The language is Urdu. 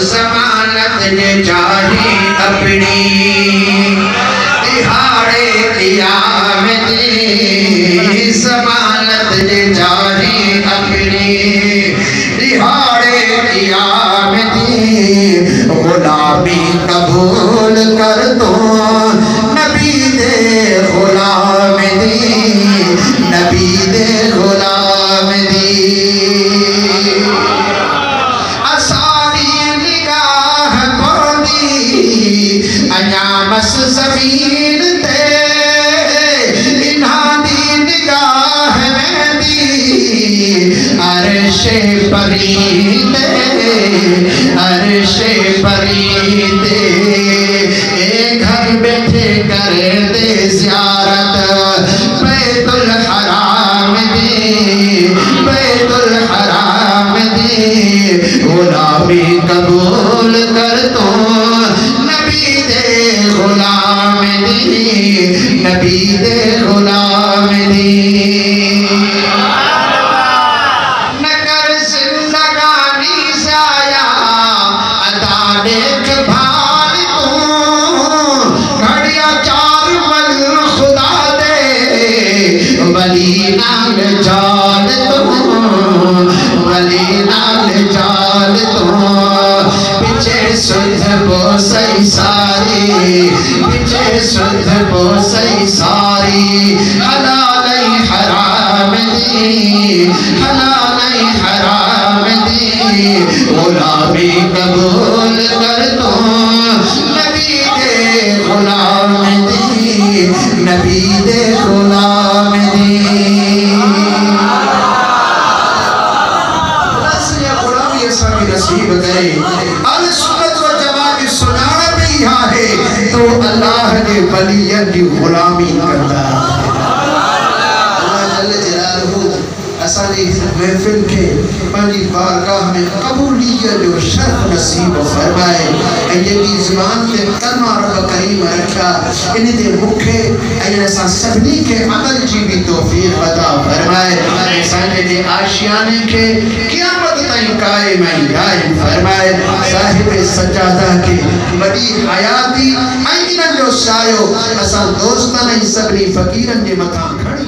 ضمانت جے چاہی اپنی دہاڑے قیامت دی ضمانت جے چاہی اپنی دہاڑے قیامت دی غلامی قبول کر دو نبی دے غلام دی نبی دے غلام دی اساری نگاہ بودی انیامس زمین تے انہاں دی نگاہ میں دی عرش پرید عرش پرید اے گھر بیٹھے کر دے زیارت بیت الحرام دی بیت الحرام دی غلامی قبول کر تو نبی دے غلام دی نبی دے غلام دی نگر زندگانی زایا عطا نیک بھال تو گھڑیا چار مل خدا دے ولی نال جال تو ولی نال جال تو پیچھے سدھ بوسئی ساری پیچھے سدھ بوسئی ساری حلال حرام دی حلال حرام دی غلامی قبول کر تو نبی دے غلام دی نبی دے غلام دی غلامی ایسا بھی نصیب کرے اہل سنت و جماعت سنانا بھی ہے تو اللہ نے ولیت کی غلامی کرتا ہے اللہ جل جلالہ اسالی محفل کے پانی بارگاہ میں قبولیت جو شرف نصیب فرمائے ایجی زبان تے کلمہ رب کریم رکھا انہیں دے مکھے ایجن ایسا سبنی کے عمل جی بھی توفیق عطا فرمائے ایسان دے آشیانے کے قیامت تائیں قائم فرمائے صاحب سجادہ کے بڑی حیاتی ایجن جو سایو ایسا دوستان سبنی فقیرن جے مکان کھڑے